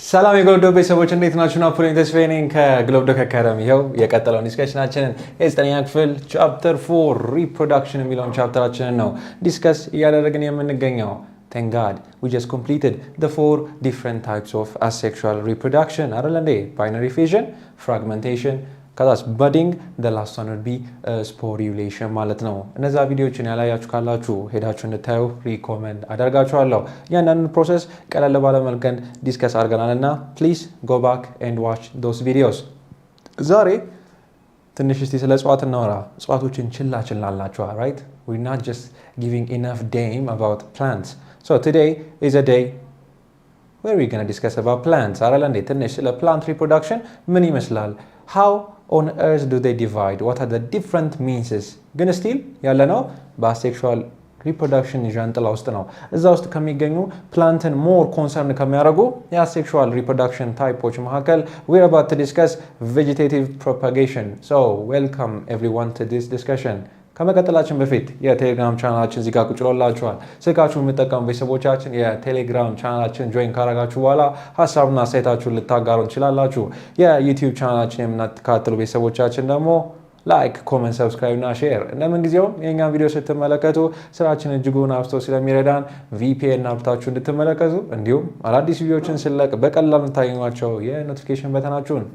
ሰላም የግሎብ ዶክ ቤተሰቦች እንዴት ናችሁ? ናፖሊዮን ተስፋዬ ነኝ ከግሎብ ዶክ አካዳሚ። ይኸው የቀጠለውን ዲስከሽናችንን የዘጠነኛ ክፍል ቻፕተር 4 ሪፕሮዳክሽን የሚለውን ቻፕተራችንን ነው ዲስከስ እያደረግን የምንገኘው። Thank God we just completed the 4 different types of asexual reproduction አይደል እንዴ? Binary fission, fragmentation, ከዛስ budding, the last one would be sporulation ማለት ነው። እነዛ ቪዲዮዎችን ያላያችሁ ካላችሁ ሄዳችሁ እንድታዩ ሪኮመንድ አደርጋችኋለሁ። እያንዳንዱን ፕሮሰስ ቀለል ባለ መልኩ ዲስከስ አድርገናል እና ፕሊዝ ጎ ባክ ኤንድ ዋች ዶስ ቪዲዮስ። ዛሬ ትንሽ እስቲ ስለ እጽዋት እናወራ። እጽዋቶችን ችላ ችላላችኋል right? We're not just giving enough damn about plants. So today is a day where we're going to discuss about plants. አይደል እንዴ? ትንሽ ስለ plant reproduction ምን ይመስላል? How on earth do they divide? What are the different meanses? ግን ስቲል ያለነው በአሴክሹዋል ሪፕሮዳክሽን ዣንጥላ ውስጥ ነው። እዛ ውስጥ ከሚገኙ ፕላንትን ሞር ኮንሰርን ከሚያደርጉ የአሴክሹዋል ሪፕሮዳክሽን ታይፖች መካከል we're about to discuss vegetative propagation. So welcome everyone to this discussion. ከመቀጠላችን በፊት የቴሌግራም ቻናላችን እዚህ ጋር ቁጭ ብሎላችኋል። ስልካችሁን የምትጠቀሙ ቤተሰቦቻችን የቴሌግራም ቻናላችን ጆይን ካረጋችሁ በኋላ ሀሳብና አስተያየታችሁን ልታጋሩ ትችላላችሁ። የዩቲዩብ ቻናላችን የምትከታተሉ ቤተሰቦቻችን ደግሞ ላይክ፣ ኮመንት፣ ሰብስክራይብ እና ሼር እንደምን ጊዜውም የእኛን ቪዲዮ ስትመለከቱ ስራችን እጅጉን አብዝቶ ስለሚረዳን VPN አብርታችሁ እንድትመለከቱ እንዲሁም አዳዲስ ቪዲዮዎችን ስለቅ በቀላሉ እንታገኟቸው የኖቲፊኬሽን በተናችሁን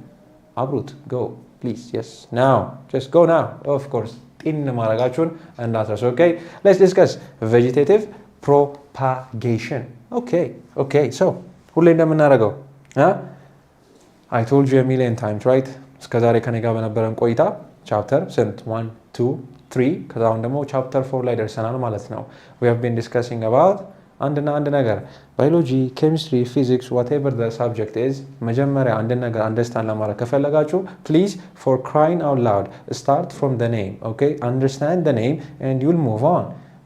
አብሩት። go please yes now just go now of course ጢን ማድረጋችሁን እንዳትረሱ። ኦኬ let's discuss vegetative propagation. okay so ሁሌ እንደምናደርገው I told you a million times right? እስከዛሬ ከኔ ጋር በነበረን ቆይታ ቻፕተር ስንት 1 2 3 ከዛውን ደግሞ ቻፕተር 4 ላይ ደርሰናል ማለት ነው። we have been discussing about አንድ ነገር ባዮሎጂ፣ ኬሚስትሪ፣ ፊዚክስ whatever the subject is መጀመሪያ አንድ ነገር አንደርስታንድ ለማድረግ ከፈለጋችሁ please for crying out loud start from the name. okay understand the name and you'll move on.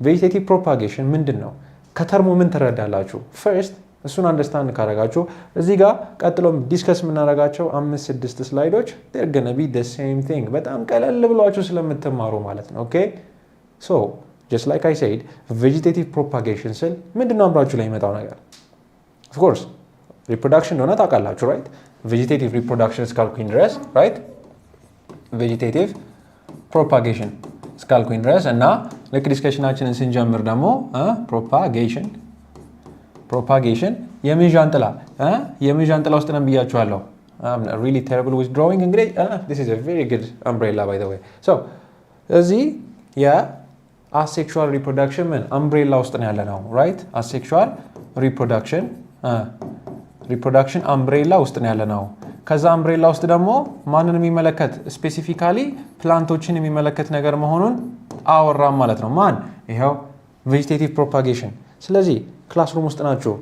vegetative propagation ምንድን ነው? ከተርሙ ምን ትረዳላችሁ? first እሱን አንደርስታንድ ካረጋችሁ እዚህ ጋር ቀጥሎም ዲስከስ የምናደርጋቸው 5-6 ስላይዶች they're gonna be the same thing በጣም ቀለል ብሏችሁ ስለምትማሩ ማለት ነው። okay so just like I said vegetative propagation ስል ምንድነው አምራችሁ ላይ የመጣው ነገር? of course reproduction እንደሆነ ታውቃላችሁ right? vegetative reproduction እስካልኩኝ ድረስ right? vegetative propagation እስካልኩኝ ድረስ እና ልክ ዲስከሽናችንን ስንጀምር ደግሞ propagation የምን ዣንጥላ ውስጥ ነን ብያችኋለሁ። I'm really terrible with drawing እንግዲህ this is a very good umbrella by the way. so እዚህ asexual reproduction ምን umbrella ውስጥ ነው ያለነው right? asexual reproduction umbrella ውስጥ ነው ያለነው። ከዛ umbrella ውስጥ ደግሞ ማንን የሚመለከት ስፔሲፊካሊ ፕላንቶችን የሚመለከት ነገር መሆኑን አወራም ማለት ነው። ማን? ይሄው vegetative propagation። ስለዚህ ክላስሩም ውስጥ ናችሁ፣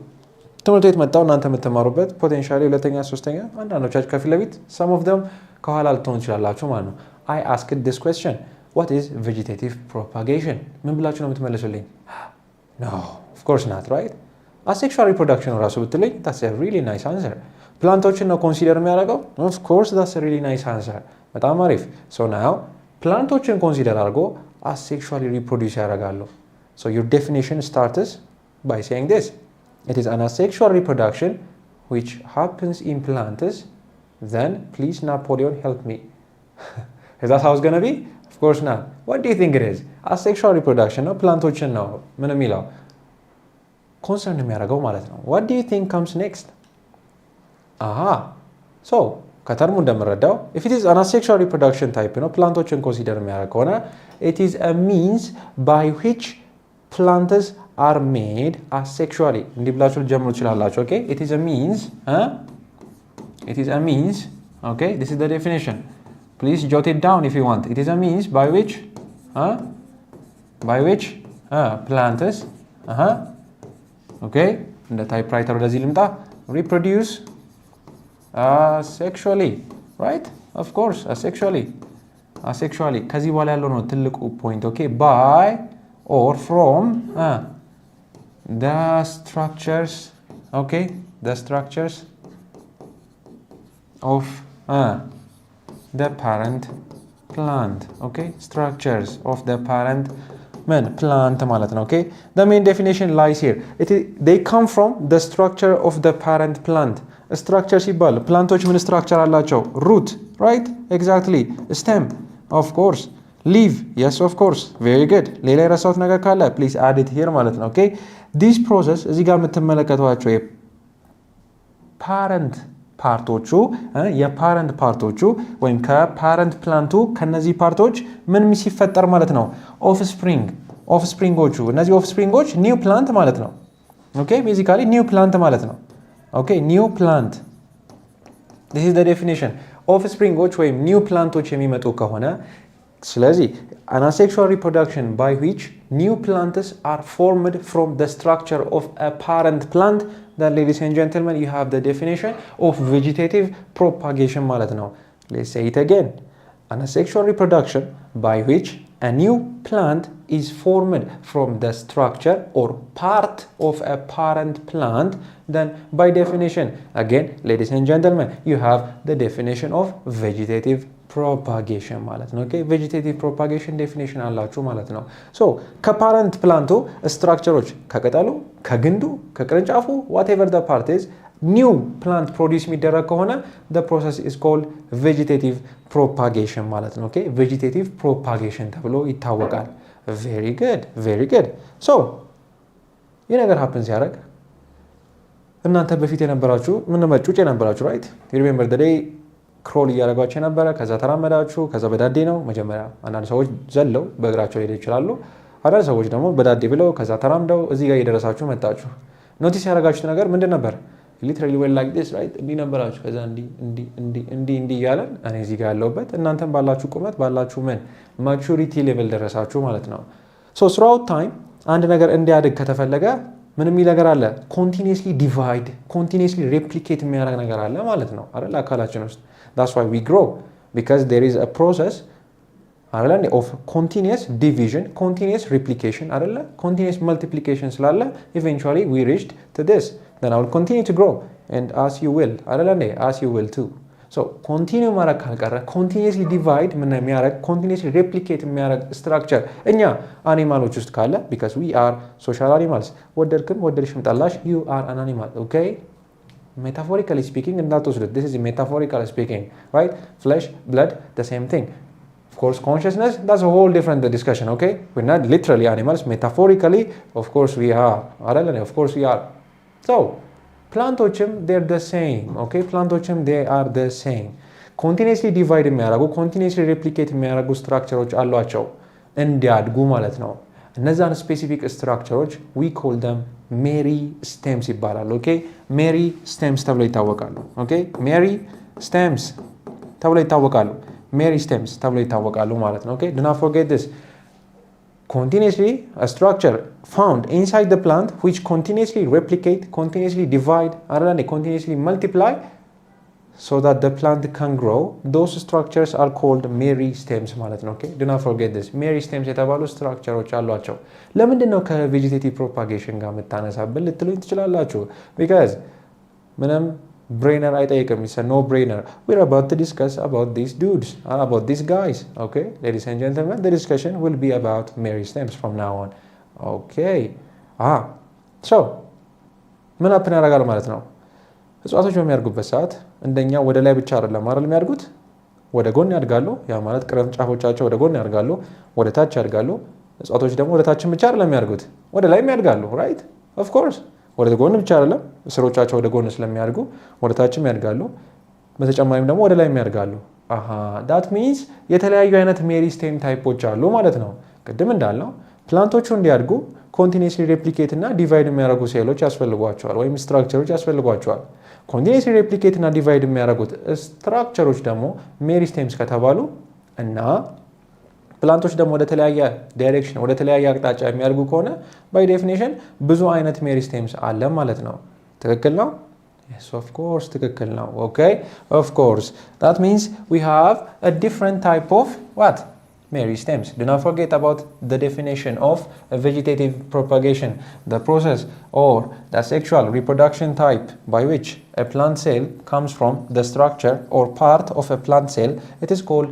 ትምህርት ቤት መጣው እናንተ የምትማሩበት ፖቴንሻሊ ሁለተኛ ሶስተኛ አንዳንዶቻችሁ ከፊት ለፊት some of them ከኋላ ልትሆኑ ይችላላችሁ ማለት ነው። I asked this question, what is vegetative propagation? ምን ብላችሁ ነው የምትመልሱልኝ? no of course not right? asexual reproduction ራሱ ብትልኝ that's a really nice answer. ፕላንቶችን ነው ኮንሲደር የሚያደርገው? of course that's a really nice answer. በጣም አሪፍ። so now ፕላንቶችን ኮንሲደር አድርጎ asexually reproduce ያደርጋሉ። so your definition starts by saying this: it is an asexual reproduction which happens in plants. then please Napoleon help me. is that how it's gonna be? of course not. what do you think it is? asexual reproduction ነው ፕላንቶችን ነው ምን የሚለው ኮንሰርን የሚያደርገው ማለት ነው። what do you think comes next? so ከተርሙ እንደምረዳው if it is an asexual reproduction type ነው ፕላንቶችን ኮንሲደር የሚያደርግ ከሆነ it is a means by which plants are made asexually እንዲህ ብላችሁ ልጀምሩ ትችላላችሁ። okay it is a means okay this is the definition, please jot it down if you want. it is a means by which plants okay እንደ ታይፕራይተር ወደዚህ ልምጣ reproduce asexually right? of course asexually ከዚህ በኋላ ያለው ነው ትልቁ ፖይንት okay by or from the structures okay the structures of the parent plant okay structures of the parent ምን plant ማለት ነው። okay the main definition lies here they come from the structure of the parent plant structure ሲባል ፕላንቶች ምን structure አላቸው? root right exactly stem of course leaf yes of course very good ሌላ የረሳሁት ነገር ካለ please add it here ማለት ነው። okay this process እዚህ ጋር የምትመለከቷቸው የፓረንት ፓርቶቹ የፓረንት ፓርቶቹ ወይም ከፓረንት ፕላንቱ ከነዚህ ፓርቶች ምን ሲፈጠር ማለት ነው? ኦፍስፕሪንጎቹ እነዚህ ኦፍስፕሪንጎች ኒው ፕላንት ማለት ነው። ኦኬ ቤዚካሊ ኒው ፕላንት ማለት ነው። ኦኬ ኒው ፕላንት this is the definition ኦፍስፕሪንጎች ወይም ኒው ፕላንቶች የሚመጡ ከሆነ ስለዚህ an asexual reproduction by which new plants are formed from the structure of a parent plant then ladies and gentlemen you have the definition of vegetative propagation ማለት ነው። let's say it again an asexual reproduction by which a new plant is formed from the structure or part of a parent plant then by definition again ladies and gentlemen you have the definition of vegetative propagation ማለት ነው። okay vegetative propagation definition አላችሁ ማለት ነው። so ከፓረንት ፕላንቱ ስትራክቸሮች ከቅጠሉ ከግንዱ ከቅርንጫፉ whatever the part is new plant produce የሚደረግ ከሆነ the process is called vegetative propagation ማለት ነው። okay vegetative propagation ተብሎ ይታወቃል። very good so ይህ ነገር happens ያደርግ እናንተ በፊት የነበራችሁ ምን መጩጭ የነበራችሁ right you remember the day ክሮል እያደረጓቸው የነበረ ከዛ ተራመዳችሁ ከዛ በዳዴ ነው መጀመሪያ አንዳንድ ሰዎች ዘለው በእግራቸው ሄደ ይችላሉ አንዳንድ ሰዎች ደግሞ በዳዴ ብለው ከዛ ተራምደው እዚህ ጋር እየደረሳችሁ መጣችሁ ኖቲስ ያደረጋችሁት ነገር ምንድን ነበር literally well like this right እንዲህ ነበራችሁ ከዛ እንዲህ እያለን እኔ እዚህ ጋር ያለሁበት እናንተም ባላችሁ ቁመት ባላችሁ ምን ማቹሪቲ ሌቭል ደረሳችሁ ማለት ነው so throughout time አንድ ነገር እንዲያድግ ከተፈለገ ምን የሚል ነገር አለ continuously divide continuously replicate የሚያደርግ ነገር አለ ማለት ነው አይደል አካላችን ውስጥ that's why we grow because there is a process አይደል of continuous division continuous replication አይደል continuous multiplication ስላለ eventually we reached to this then I will continue to grow and as you will አይደል as you will too so continue ማድረግ ካልቀረ continuously divide ምን የሚያደርግ continuously replicate የሚያደርግ structure እኛ አኒማሎች ውስጥ ካለ because we are social animals ወደድክም ወደድሽም ጠላሽ you are an animal okay metaphorically speaking እንዳትወስዱት this is metaphorical speaking right flesh blood the same thing of course consciousness that's a whole different discussion okay we're not literally animals metaphorically of course we are አይደል of course we are so plantochim they're the same okay plantochim they are the same continuously divide የሚያደርጉ continuously replicate የሚያደርጉ structureዎች አሏቸው እንዲያድጉ ማለት ነው እነዛን ስፔሲፊክ ስትራክቸሮች we call them ሜሪ ስቴምስ ይባላሉ ኦኬ ሜሪ ስቴምስ ተብሎ ይታወቃሉ ኦኬ ሜሪ ስቴምስ ተብሎ ይታወቃሉ ሜሪ ስቴምስ ተብሎ ይታወቃሉ ማለት ነው ኦኬ do not forget this continuously a structure found inside the plant which continuously replicate continuously divide and continuously multiply so that the plant can grow those structures are called ሜሪ ስቴምስ ማለት ነው okay do not forget this ሜሪ ስቴምስ የተባሉ ስትራክቸሮች አሏቸው ለምንድን ነው ከቬጂቴቲቭ ፕሮፓጌሽን ጋር መታነሳብን ልትሉኝ ትችላላችሁ because ምንም brainer አይጠይቅም it's a no brainer we're about to discuss about these dudes about these guys okay ladies and gentlemen the discussion will be about ሜሪ ስቴምስ from now on okay so ምን አፕን ያደርጋሉ ማለት ነው እጽዋቶች በሚያድጉበት ሰዓት እንደኛ ወደ ላይ ብቻ አይደለም አይደል የሚያድጉት ወደ ጎን ያድጋሉ ያ ማለት ቅርንጫፎቻቸው ወደ ጎን ያድጋሉ ወደ ታች ያድጋሉ እጽዋቶች ደግሞ ወደ ታች ብቻ አይደለም የሚያድጉት ወደ ላይ ያድጋሉ right of course ወደ ጎን ብቻ አይደለም ስሮቻቸው ወደ ጎን ስለሚያድጉ ወደ ታችም ያድጋሉ በተጨማሪም ደግሞ ወደ ላይ ያድጋሉ that means የተለያዩ አይነት ሜሪ ስቴም ታይፖች አሉ ማለት ነው ቅድም እንዳልነው ፕላንቶቹ እንዲያድጉ continuously replicate እና divide የሚያደርጉ ሴሎች ያስፈልጓቸዋል ወይም ስትራክቸሮች ያስፈልጓቸዋል continuously replicate እና divide የሚያደርጉት ስትራክቸሮች ደግሞ ሜሪ ስቴምስ ከተባሉ እና ፕላንቶች ደግሞ ወደ ተለያየ ዳይሬክሽን ወደ ተለያየ አቅጣጫ የሚያድጉ ከሆነ by definition ብዙ አይነት ሜሪ ስቴምስ አለ ማለት ነው ትክክል ነው yes of course ትክክል ነው okay of course that means we have a different type of what ሜሪ ስቴምስ do not forget about the definition of a vegetative propagation the process or the sexual reproduction type by which a plant cell comes from the structure or part of a plant cell it is called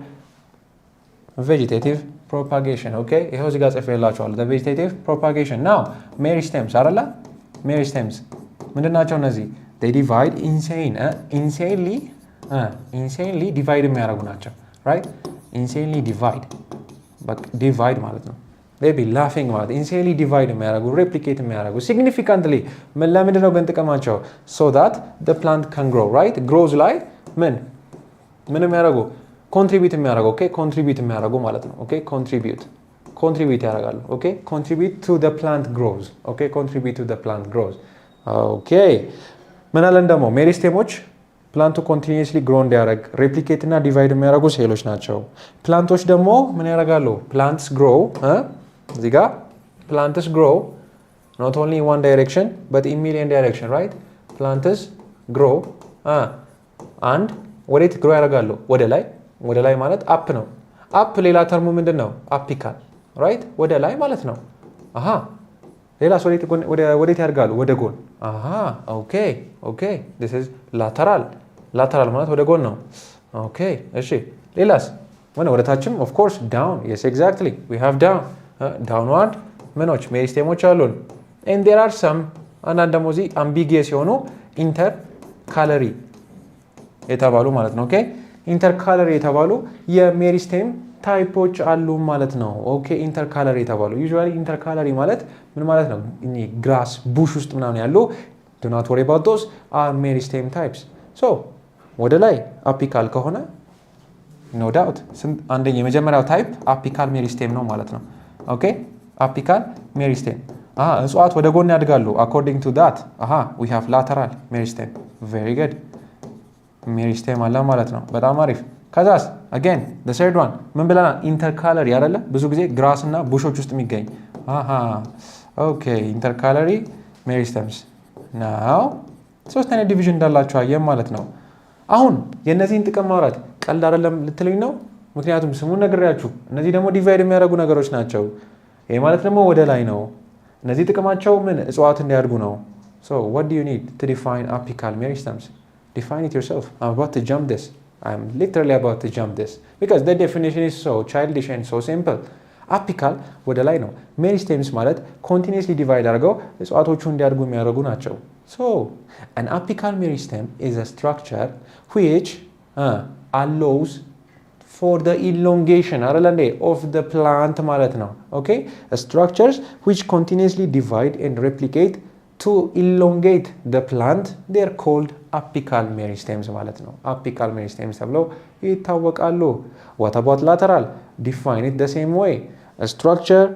vegetative propagation ኦኬ ይሄው እዚህ ጋር ጽፌላችኋለሁ the vegetative propagation now meristems አይደለ meristems ምንድናቸው እነዚህ they divide insanely divide የሚያደርጉ ናቸው right insanely divide ማለት ነው they be laughing ማለት insanely divide የሚያደርጉ replicate የሚያደርጉ significantly ለምንድን ነው ግን ጥቅማቸው so that the plant can grow right grows ላይ ምን የሚያደርጉ contribute የሚያደርጉ ኦኬ contribute የሚያደርጉ ማለት ነው ኦኬ contribute ያደርጋሉ ኦኬ contribute to the plant grows ኦኬ contribute to the plant grows ኦኬ ምን አለን ደግሞ ሜሪስቴሞች ፕላንቱ ኮንቲኒየስሊ ግሮ እንዲያደርግ ሬፕሊኬት እና ዲቫይድ የሚያደርጉ ሴሎች ናቸው ፕላንቶች ደግሞ ምን ያደርጋሉ plants grow እዚህ ጋር plants grow not only in one direction but in million direction right plants grow and ወዴት ግሮ ያደርጋሉ ወደ ላይ ማለት አፕ ነው አፕ ሌላ ተርሙ ምንድን ነው አፒካል ራይት ወደ ላይ ማለት ነው ሌላ ወዴት ያደርጋሉ ወደ ጎን ኦኬ this is lateral ማለት ወደ ጎን ነው ኦኬ እሺ ሌላስ ወደ ታችም of course down yes exactly we have downward ምኖች ሜሪስቴሞች አሉን and there are some አንዳንድ ደግሞ እዚህ ambiguous የሆኑ intercalary የተባሉ ማለት ነው ኦኬ ኢንተርካለሪ የተባሉ የሜሪስቴም ታይፖች አሉ ማለት ነው ኦኬ ኢንተርካለሪ የተባሉ ዩዥዋሊ ኢንተርካለሪ ማለት ምን ማለት ነው ግራስ ቡሽ ውስጥ ምናምን ያሉ do not worry about those are meristem types so ወደ ላይ አፒካል ከሆነ no doubt አንደኛ የመጀመሪያው ታይፕ አፒካል ሜሪስቴም ነው ማለት ነው ኦኬ አፒካል ሜሪስቴም እጽዋት ወደ ጎን ያድጋሉ according to that we have lateral meristem very good ሜሪስቴም አለ ማለት ነው በጣም አሪፍ ከዛስ again the third one ምን ብለናል ኢንተርካለሪ አይደለ ብዙ ጊዜ ግራስ እና ቡሾች ውስጥ የሚገኝ ኦኬ ኢንተርካለሪ ሜሪስቴምስ now ሶስት አይነት ዲቪዥን እንዳላቸው አየን ማለት ነው አሁን የነዚህን ጥቅም ማውራት ቀልድ አይደለም ልትሉኝ ነው ምክንያቱም ስሙን ነግሬያችሁ እነዚህ ደግሞ ዲቫይድ የሚያደርጉ ነገሮች ናቸው ይሄ ማለት ደግሞ ወደ ላይ ነው እነዚህ ጥቅማቸው ምን እጽዋት እንዲያድጉ ነው so what do you need to define apical meristems define it yourself I'm about to jump this I'm literally about to jump this because the definition is so childish and so simple apical ወደ ላይ ነው ሜሪስቴምስ ማለት continuously divide አድርገው እጽዋቶቹ እንዲያድጉ የሚያደርጉ ናቸው so an apical meristem is a structure which allows for the elongation of the plant ማለት ነው okay structures which continuously divide and replicate to elongate the plant they are called apical meristems ማለት ነው apical meristems ተብለው ይታወቃሉ what about lateral define it the same way a structure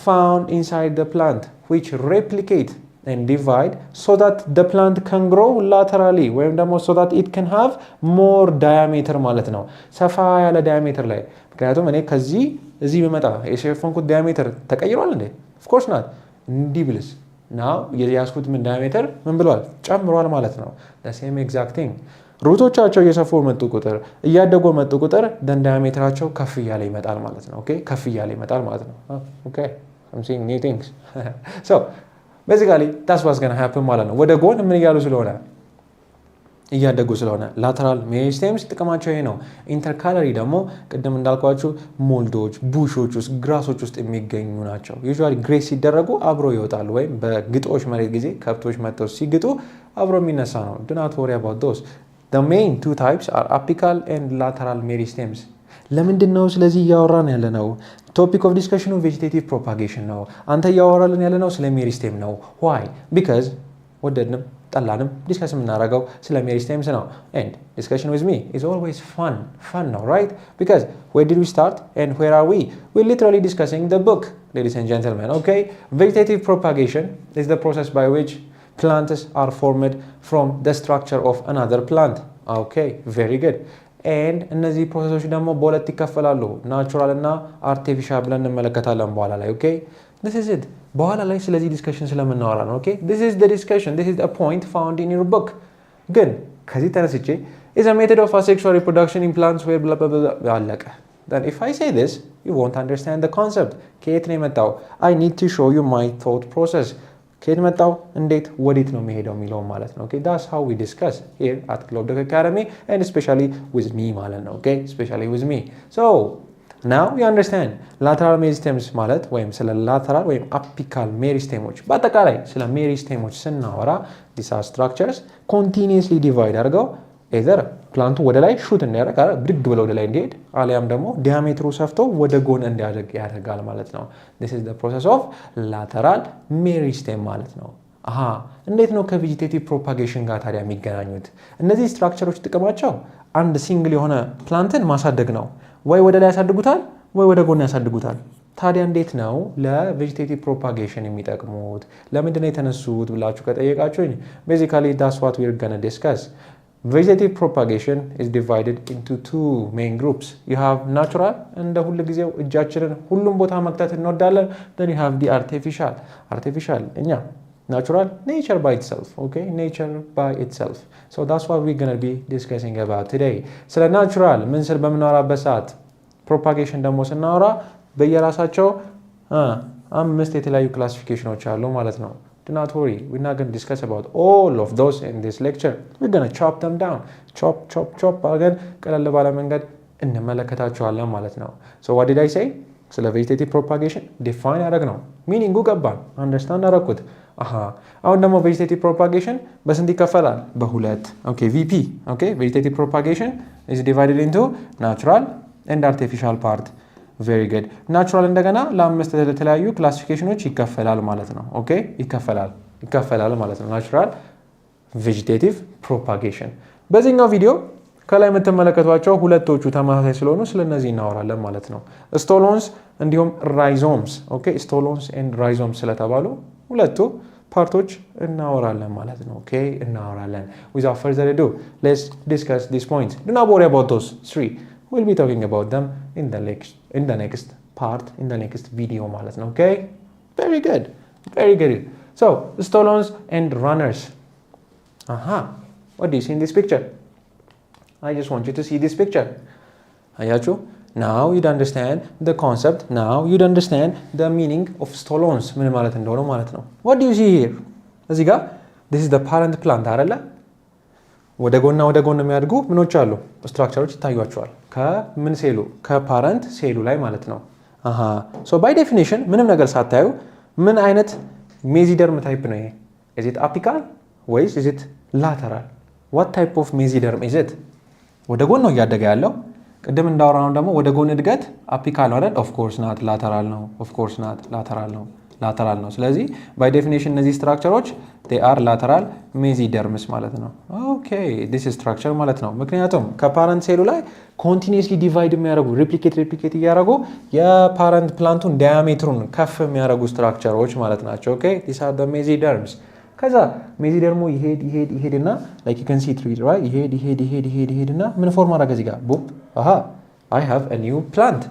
found inside the plant which replicate and divide so that the plant can grow laterally ወይም ደግሞ so that it can have more diameter ማለት ነው ሰፋ ያለ diameter ላይ ምክንያቱም እኔ ከዚህ እዚህ በመጣ የሸፈንኩት diameter ተቀይሯል እንዴ of course not እንዲህ ብልስ now የያዝኩት ምን ዳያሜትር ምን ብሏል ጨምሯል ማለት ነው the same exact thing ሩቶቻቸው እየሰፉ መጡ ቁጥር እያደጉ መጡ ቁጥር ዳያሜትራቸው ከፍ እያለ ይመጣል ማለት ነው ኦኬ ከፍ እያለ ይመጣል ማለት ነው ኦኬ I'm seeing new things so basically that's what's going to happen ማለት ነው ወደ ጎን ምን እያሉ ስለሆነ እያደጉ ስለሆነ lateral meristems ጥቅማቸው ይሄ ነው ኢንተርካለሪ ደግሞ ቅድም እንዳልኳችሁ ሞልዶች ቡሾች ውስጥ ግራሶች ውስጥ የሚገኙ ናቸው usually ግሬስ ሲደረጉ አብሮ ይወጣሉ ወይም በግጦሽ መሬት ጊዜ ከብቶች መጥተው ሲግጡ አብሮ የሚነሳ ነው do not worry about those the main two types are apical and lateral meristems ለምንድነው ስለዚህ እያወራን ያለነው topic of discussion vegetative propagation ነው አንተ እያወራልን ያለነው ስለ ሜሪስቴም ነው why because ወደድንም ጠላንም ዲስከስ የምናደርገው ስለ ሜሪስቴምስ ነው and discussion with me is always fun now right because where did we start and where are we're literally discussing the book ladies and gentlemen okay vegetative propagation is the process by which plants are formed from the structure of another plant okay very good and እነዚህ ፕሮሰሶች ደግሞ በሁለት ይከፈላሉ ናቹራል እና አርቲፊሻል ብለን እንመለከታለን በኋላ ላይ okay this is it በኋላ ላይ ስለዚህ ዲስከሽን ስለምናወራ ነው okay this is the discussion this is a point found in your book ግን ከዚህ ተነስቼ is a method of asexual reproduction in plants where blah blah blah አለቀ then if I say this you won't understand the concept ከየት ነው የመጣው I need to show you my thought process ከየት መጣው እንዴት ወዴት ነው የሚሄደው የሚለው ማለት ነው okay that's how we discuss here at Globe Doc Academy and especially with me ማለት ነው okay especially with me so now you understand lateral merisstems ማለት ወይም ስለ lateral ወይም apical merisstemoች በአጠቃላይ ስለ merisstemoች ስናወራ these are structures continuously divide አድርገው either ፕላንቱ ወደ ላይ ሹት እንዲያደርግ ብድግ ብለው ወደ ላይ እንዲሄድ አሊያም ደግሞ ዲያሜትሩ ሰፍቶ ወደ ጎን እንዲያደርግ ያደርጋል ማለት ነው። this is the process of lateral meristem ማለት ነው። እንዴት ነው ከቬጂቴቲቭ ፕሮፓጌሽን ጋር ታዲያ የሚገናኙት? እነዚህ ስትራክቸሮች ጥቅማቸው አንድ ሲንግል የሆነ ፕላንትን ማሳደግ ነው። ወይ ወደ ላይ ያሳድጉታል ወይ ወደ ጎን ያሳድጉታል። ታዲያ እንዴት ነው ለቬጂቴቲቭ ፕሮፓጌሽን የሚጠቅሙት? ለምንድን ነው የተነሱት ብላችሁ ከጠየቃችሁኝ basically that's what we're gonna discuss. Vegetative propagation is divided into two main groups. You have natural እንደ ሁሉ ጊዜው እጃችንን ሁሉም ቦታ መክተት እንወዳለን። then you have the artificial እኛ natural nature by itself, okay, nature by itself. So that's what we're going to be discussing about today. ስለ natural ምን ስል በምናወራበት ሰዓት propagation ደግሞ ስናወራ በየራሳቸው አምስት የተለያዩ ክላሲፊኬሽኖች አሉ ማለት ነው። Do not worry, we're not going to discuss about all of those in this lecture. We're going to chop them down. chop አገን ቀለል ባለ መንገድ እንመለከታቸዋለን ማለት ነው። So what did I say? ስለ vegetative propagation define ያደረግ ነው። ሚኒንጉ ገባን፣ አንደርስታንድ አደረኩት። አሁን ደግሞ vegetative propagation በስንት ይከፈላል? በሁለት። Okay, VP. Okay, vegetative propagation is divided into natural and artificial part. Very good. ናቹራል እንደገና ለአምስት የተለያዩ ክላሲፊኬሽኖች ይከፈላል ማለት ነው። ኦኬ ይከፈላል ማለት ነው። ናቹራል ቬጂቴቲቭ ፕሮፓጌሽን። በዚህኛው ቪዲዮ ከላይ የምትመለከቷቸው ሁለቶቹ ተመሳሳይ ስለሆኑ ስለነዚህ እናወራለን ማለት ነው። ስቶሎንስ እንዲሁም ራይዞምስ። ኦኬ ስቶሎንስ ኤንድ ራይዞምስ ስለተባሉ ሁለቱ ፓርቶች እናወራለን ማለት ነው። ኦኬ እናወራለን። Without further ado, let's discuss these points. Do not worry about those three. We'll be talking about them in the next part, in the next video ማለት ነው። Okay? Very good. So, stolons and runners. What do you see in this picture? I just want you to see this picture. አያችሁ? Now you'd understand the concept. Now you'd understand the meaning of stolons. ምን ማለት እንደሆነ ማለት ነው። What do you see here? እዚህ ጋር this is the parent plant አይደለ? ወደ ጎን የሚያድጉ ምኖች አሉ? ስትራክቸሮች ይታዩአቸዋል። ከምን ሴሉ? ከፓረንት ሴሉ ላይ ማለት ነው። So by definition ምንም ነገር ሳታዩ ምን አይነት ሜዚደርም ታይፕ ነው ይሄ? Is it apical ወይስ is it lateral? What type of mesoderm is it? ወደ ጎን ነው እያደገ ያለው። ቅድም እንዳወራነው ደግሞ ወደ ጎን እድገት አፒካል ነው አይደል? Of course not lateral ነው። Of course not lateral ነው። ስለዚህ by definition እነዚህ ስትራክቸሮች they are lateral mesoderms ማለት ነው። Okay, this is structure ማለት ነው። ምክንያቱም ከፓረንት ሴሉ ላይ continuously divide የሚያደርጉ replicate እያደረጉ የፓረንት ፕላንቱን ዲያሜትሩን ከፍ የሚያደርጉ ስትራክቸሮች ማለት ናቸው። Okay, these are the mesoderms። ከዛ ሜዚደርሙ ይሄድና like you can see through it, right? ይሄድና ምን ፎርም አደረገ እዚህ ጋር? ቡፕ I have a new plant.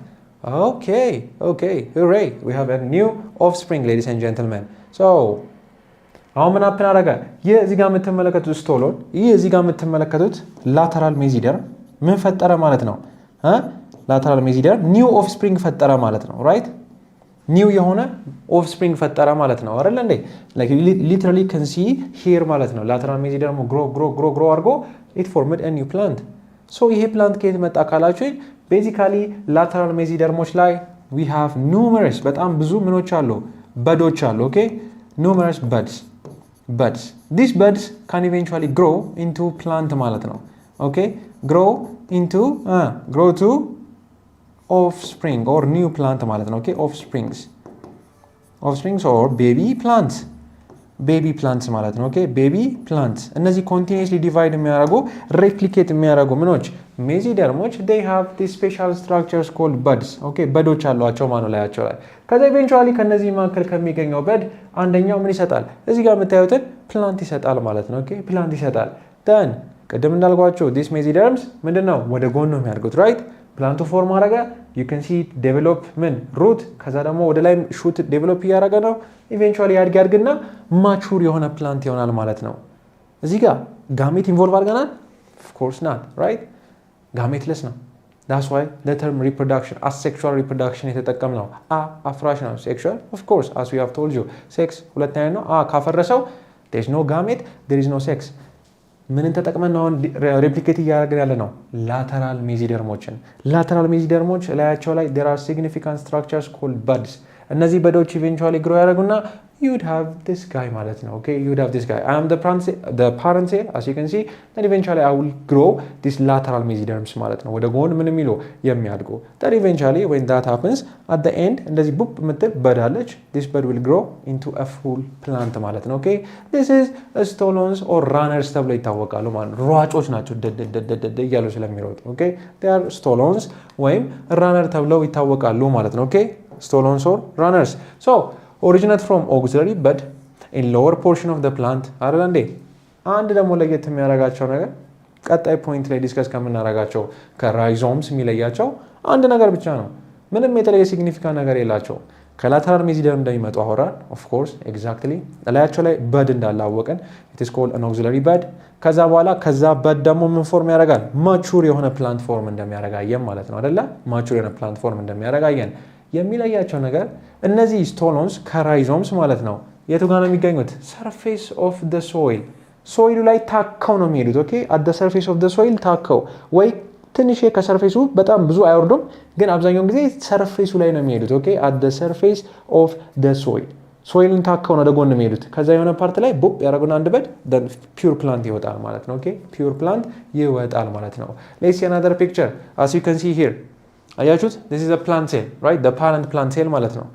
Okay, hooray, we have a new offspring, ladies and gentlemen. So አሁን ምን አፕን አደረገ? ይህ እዚህ ጋር የምትመለከቱት ስቶሎን፣ ይህ እዚህ ጋር የምትመለከቱት ላተራል ሜዚደርም ምን ፈጠረ ማለት ነው? ላተራል ሜዚደርም ኒው ኦፍስፕሪንግ ፈጠረ ማለት ነው። ራይት ኒው የሆነ ኦፍስፕሪንግ ፈጠረ ማለት ነው አይደል እንዴ? like literally can see here ማለት ነው። ላተራል ሜዚደርሙ grow አድርጎ it formed a new plant. so ይሄ ፕላንት ከየት መጣ ካላችሁ basically lateral mesodermoች ላይ we have numerous በጣም ብዙ ምኖች አሉ? በዶች አሉ። okay, numerous buds. These buds can eventually grow into plant ማለት ነው። okay, grow to offspring or new plant ማለት ነው። okay, offsprings or baby plants ማለት ነው። okay, baby plants እነዚህ continuously divide የሚያደርጉ replicate የሚያደርጉ ምኖች ሜዚደርሞች they have these special structures called buds. okay, በዶች አሏቸው ማለት ነው ላያቸው ላይ። ከዛ eventually ከነዚህ መካከል ከሚገኘው በድ አንደኛው ምን ይሰጣል? እዚህ ጋር የምታዩትን ፕላንት ይሰጣል ማለት ነው። okay, ፕላንት ይሰጣል። then ቅድም እንዳልኳቸው these mesoderms ምንድነው ወደ ጎን ነው የሚያድጉት። right ፕላንቱ ፎርም አደረገ። you can see develop ምን root ከዛ ደግሞ ወደ ላይ shoot develop እያደረገ ነው። eventually ያድግና ማቹር የሆነ ፕላንት ይሆናል ማለት ነው። እዚህ ጋር ጋሜት ኢንቮልቭ አድርገናል? of course not, right? ጋሜትለስ ነው። that's why the term reproduction asexual reproduction የተጠቀምነው አፍራሽ ነው። sexual of course as we have told you sex ሁለተኛ ነው። ካፈረሰው there is no gamete, there is no sex. ምንን ተጠቅመን አሁን ሬፕሊኬት እያደረግን ያለ ነው? ላተራል ሜዚደርሞችን። ላተራል ሜዚደርሞች ላያቸው ላይ there are significant structures called buds። እነዚህ በዶች ኢቬንቹዋሊ ግሮ ያደረጉና you'd have this guy ማለት ነው። okay, you'd have this guy. I am the parent cell, as you can see, then eventually I will grow this lateral mesoderms ማለት ነው። ወደ ጎን ምን የሚለው የሚያድጉ that eventually when that happens at the end እንደዚህ ቡፕ ምትል bud አለች። this bud will grow into a full plant ማለት ነው። okay, this is stolons or runners ተብለው ይታወቃሉ ማለት ነው። ሯጮች ናቸው ደደደደደ እያሉ ስለሚሮጡ okay, they are stolons ወይም runner ተብለው ይታወቃሉ ማለት ነው። okay, stolons or runners. So originate from auxiliary bud in lower portion of the plant አይደል እንዴ? አንድ ደግሞ ለየት የሚያደርጋቸው ነገር ቀጣይ ፖይንት ላይ ዲስከስ ከምናደርጋቸው ከራይዞምስ የሚለያቸው አንድ ነገር ብቻ ነው። ምንም የተለየ ሲግኒፊካንት ነገር የላቸው። ከላተራል ሜዚደርም እንደሚመጡ አወራን። ኦፍ ኮርስ ኤግዛክትሊ ላያቸው ላይ በድ እንዳላወቀን it is called an auxiliary bud። ከዛ በኋላ ከዛ በድ ደግሞ ምን ፎርም ያደርጋል? ማቹር የሆነ ፕላንት ፎርም እንደሚያደርጋየን ማለት ነው አይደለ? ማቹር የሆነ ፕላንት ፎርም እንደሚያደርጋየን የሚለያቸው ነገር እነዚህ ስቶሎንስ ከራይዞምስ ማለት ነው የቱ ጋር ነው የሚገኙት? ሰርፌስ ኦፍ ደ ሶይል። ሶይሉ ላይ ታከው ነው የሚሄዱት። ኦኬ አት ደ ሰርፌስ ኦፍ ደ ሶይል ታከው ወይ ትንሽ ከሰርፌሱ በጣም ብዙ አይወርዱም፣ ግን አብዛኛውን ጊዜ ሰርፌሱ ላይ ነው የሚሄዱት። ኦኬ አት ደ ሰርፌስ ኦፍ ደ ሶይል ሶይሉን ታከው ነው ወደ ጎን የሚሄዱት። ከዛ የሆነ ፓርት ላይ ቡፕ ያደረጉና አንድ በድ then pure plant ይወጣል ማለት ነው። ኦኬ pure plant ይወጣል ማለት ነው። let's see another picture as you can see here አያችሁት? this is a plant cell right, the parent plant cell ማለት ነው።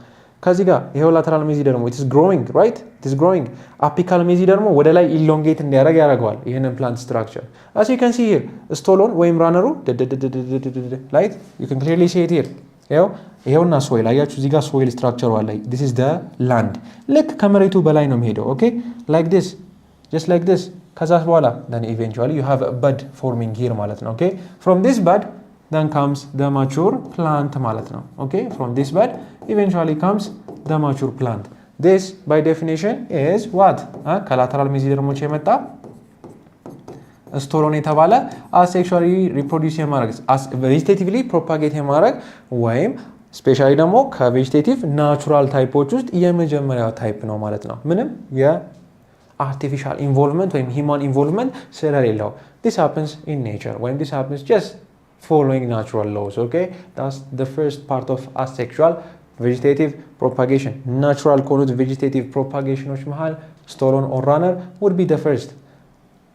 ከዚህ ጋር ይሄው ላተራል ሜዚደርሞ it is growing right, it is growing። አፒካል ሜዚደርሞ ወደ ላይ ኢሎንጌት እንዲያደርግ ያደርገዋል ይሄንን ፕላንት ስትራክቸር። as you can see here ስቶሎን ወይም ራነሩ right, you can clearly see it here። ይሄውና ሶይል አያችሁ፣ እዚህ ጋር ሶይል ስትራክቸሩ አለ። this is the land። ልክ ከመሬቱ በላይ ነው የሚሄደው። okay like this, just like this። ከዛ በኋላ then eventually you have a bud forming here ማለት ነው። okay from this bud then comes the mature plant ማለት ነው። okay from this bud eventually comes the mature plant. this by definition is what ከላተራል ሜዚደርሞች የመጣ ስቶሎን የተባለ አሴክሹዋሊ ሪፕሮዲዩስ የማድረግ ቬጂቴቲቭሊ ፕሮፓጌት የማድረግ ወይም ስፔሻሊ ደግሞ ከቬጂቴቲቭ ናቹራል ታይፖች ውስጥ የመጀመሪያው ታይፕ ነው ማለት ነው። ምንም የአርቲፊሻል ኢንቮልቭመንት ወይም ሂማን ኢንቮልቭመንት ስለሌለው this happens in nature ወይም this happens just following natural laws. okay that's the first part of asexual vegetative propagation. natural ከሆኑት vegetative propagationዎች መሃል stolon or runner would be the first.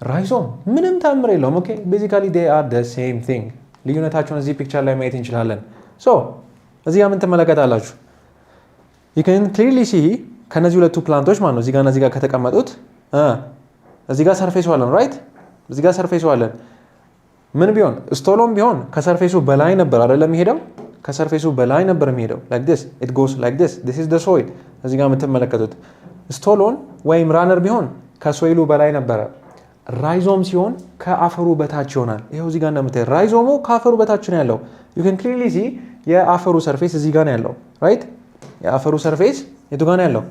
ራይዞም ምንም ታምር የለውም። okay basically they are the same thing። ልዩነታቸውን እዚህ ፒክቸር ላይ ማየት እንችላለን። so እዚህ ጋር ምን ትመለከታላችሁ? you can clearly see ከነዚህ ሁለቱ ፕላንቶች ማለት ነው እዚህ ጋር እና እዚህ ጋር ከተቀመጡት እዚህ ጋር ሰርፌሱ አለን right፣ እዚህ ጋር ሰርፌሱ አለን። ምን ቢሆን ስቶሎን ቢሆን ከሰርፌሱ በላይ ነበር አይደለም የሚሄደው? ከሰርፌሱ በላይ ነበር የሚሄደው like this, it goes like this, this is the soil። እዚህ ጋር የምትመለከቱት ስቶሎን ወይም ራነር ቢሆን ከሶይሉ በላይ ነበረ። ራይዞም ሲሆን ከአፈሩ በታች ይሆናል። ይሄው እዚህ ጋር እንደምታዩት ራይዞሙ ከአፈሩ በታች ነው ያለው። you can clearly see የአፈሩ ሰርፌስ እዚህ ጋር ነው ያለው right። የአፈሩ ሰርፌስ የቱ ጋር ነው ያለው?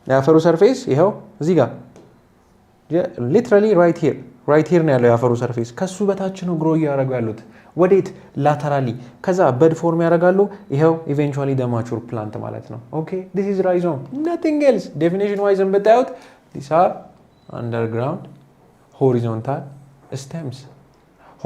የአፈሩ ሰርፌስ ይሄው እዚህ ጋር literally right here ነው ያለው የአፈሩ ሰርፌስ። ከሱ በታች ነው ግሮ እያደረጉ ያሉት ወዴት? ላተራሊ። ከዛ በድ ፎርም ያደርጋሉ። ይሄው eventually the mature plant ማለት ነው። okay this is rhizome, nothing else። definition wise ብታዩት these are underground horizontal stems።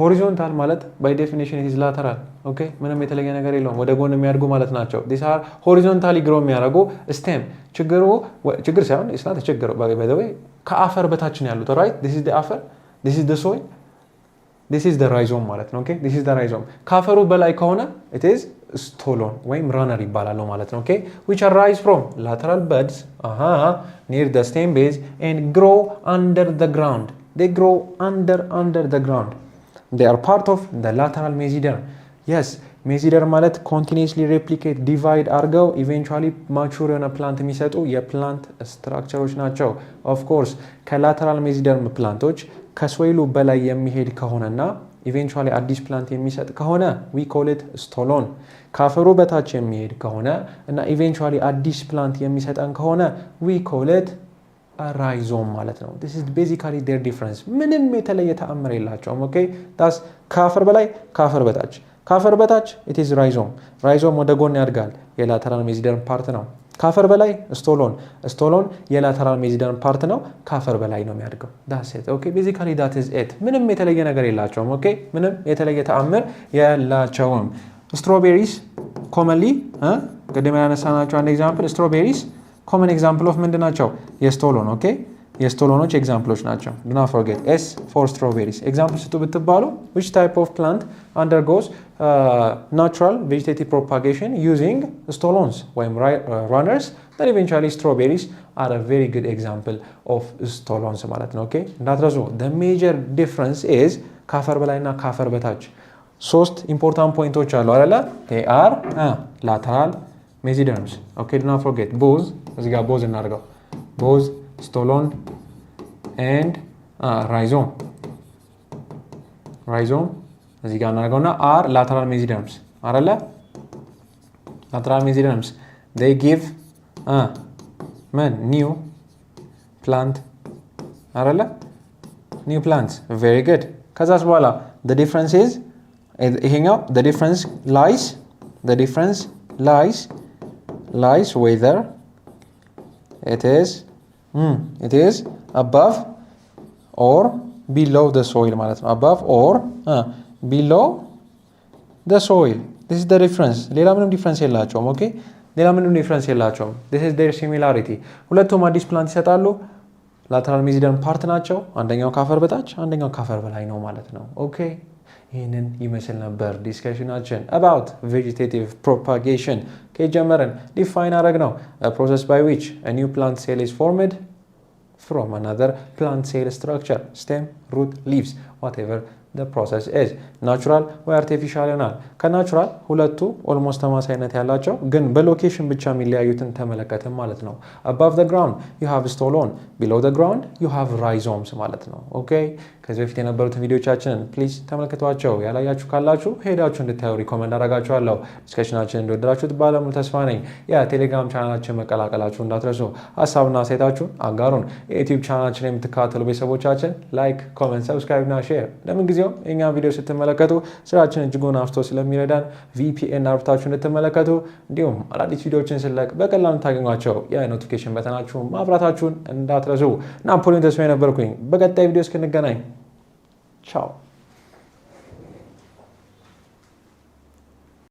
horizontal ማለት by definition it is lateral። okay ምንም የተለየ ነገር የለውም፣ ወደ ጎን የሚያድጉ ማለት ናቸው። these are horizontally grow የሚያደርጉ stem። ችግር ሳይሆን it's not a ችግር by the way ከአፈር በታች ነው ያሉት right። this is the አፈር፣ this is the soil, this is the rhizome ማለት ነው። okay this is the rhizome። ከአፈሩ በላይ ከሆነ it is stolon ወይም runner ይባላል ማለት ነው። okay which arise from lateral buds near the stem base and grow under the ground. they grow under the ground. they are part of the lateral mesoderm. yes ሜዚደርም ማለት continuously replicate divide አድርገው eventually mature የሆነ ፕላንት የሚሰጡ የፕላንት ስትራክቸሮች ናቸው። of course ከላተራል ሜዚደርም ፕላንቶች ከሶይሉ በላይ የሚሄድ ከሆነና eventually አዲስ ፕላንት የሚሰጥ ከሆነ we call it stolon። ካፈሩ በታች የሚሄድ ከሆነ እና eventually አዲስ ፕላንት የሚሰጠን ከሆነ we call it a rhizome ማለት ነው። this is basically their difference። ምንም የተለየ ተአምር የላቸውም። okay that's ካፈር በላይ ካፈር በታች። ካፈር በታች it is rhizome። rhizome ወደ ጎን ያድጋል፣ የላተራል ሜዚደርም ፓርት ነው። ካፈር በላይ ስቶሎን የላተራል ሜዚደርም ፓርት ነው። ካፈር በላይ ነው የሚያድገው። ዳትስ ኢት ኦኬ ቤዚካሊ ዳት ኢዝ ኢት። ምንም የተለየ ነገር የላቸውም። ኦኬ ምንም የተለየ ተአምር የላቸውም። ስትሮቤሪስ ኮመንሊ ቅድም ያነሳናቸው አንድ ኤግዛምፕል ስትሮቤሪስ ኮመን ኤግዛምፕል ኦፍ ምንድን ናቸው? የስቶሎን ኦኬ የስቶሎኖች ኤግዛምፕሎች ናቸው። ዱ ናት ፎርጌት ኤስ ፎር ስትሮቤሪስ። ኤግዛምፕል ስጡ ብትባሉ which type of plant undergoes natural vegetative propagation using stolons ወይም runners then eventually strawberries are a very good example of stolons ማለት ነው። ኦኬ እንዳትረሱ the major difference is ካፈር በላይና ካፈር በታች ሶስት ኢምፖርታንት ፖይንቶች አሉ አይደለ? they are lateral mesoderms ኦኬ do not forget both እዚህ ጋር ቦዝ እናድርገው ቦዝ stolon and rhizome እዚህ ጋር እናደርገውና are lateral mesoderms አይደለ? lateral mesoderms they give new plant አይደለ? new plants very good ከዛስ በኋላ the difference is ይሄኛው the difference lies whether it is above or below the soil ማለት ነው። above or below the soil this is the difference ሌላ ምንም ዲፍረንስ የላቸውም። ኦኬ ሌላ ምንም ዲፍረንስ የላቸውም። this is their similarity ሁለቱም አዲስ ፕላንት ይሰጣሉ። ላተራል ሜዚደርም ፓርት ናቸው። አንደኛው ካፈር በታች አንደኛው ካፈር በላይ ነው ማለት ነው። ኦኬ ይህንን ይመስል ነበር ዲስከሽናችን about vegetative propagation ከጀመረን ዲፋይን አደረግ ነው a process by which a new plant cell is formed from another plant cell structure stem root leaves whatever the process is natural ወይ artificial ይሆናል። ከናቹራል ሁለቱ ኦልሞስት ተመሳሳይነት ያላቸው ግን በሎኬሽን ብቻ የሚለያዩትን ተመለከተን ማለት ነው። above the ground you have stolon below the ground you have rhizomes ማለት ነው። ኦኬ ከዚህ በፊት የነበሩትን ቪዲዮቻችንን ፕሊዝ ተመልከቷቸው። ያላያችሁ ካላችሁ ሄዳችሁ እንድታዩ ሪኮመንድ አደርጋችኋለሁ። ዲስከሽናችን እንደወደዳችሁት ባለሙሉ ተስፋ ነኝ። የቴሌግራም ቻናላችን መቀላቀላችሁ እንዳትረሱ። ሀሳብና አስተያየታችሁን አጋሩን። የዩቲዩብ ቻናላችን የምትከታተሉ ቤተሰቦቻችን ላይክ፣ ኮመንት፣ ሰብስክራይብ እና ሼር ለምን ጊዜው የእኛን ቪዲዮ ስትመለከቱ ስራችን እጅጉን አፍቶ ስለሚረዳን VPN አብርታችሁ እንድትመለከቱ እንዲሁም አዳዲስ ቪዲዮዎችን ስለቅ በቀላሉ ታገኟቸው የኖቲፊኬሽን በተናችሁን ማብራታችሁን እንዳትረሱ። ናፖሊዮን ተስፋዬ ነበርኩኝ። በቀጣይ ቪዲዮ እስክንገናኝ ቻው።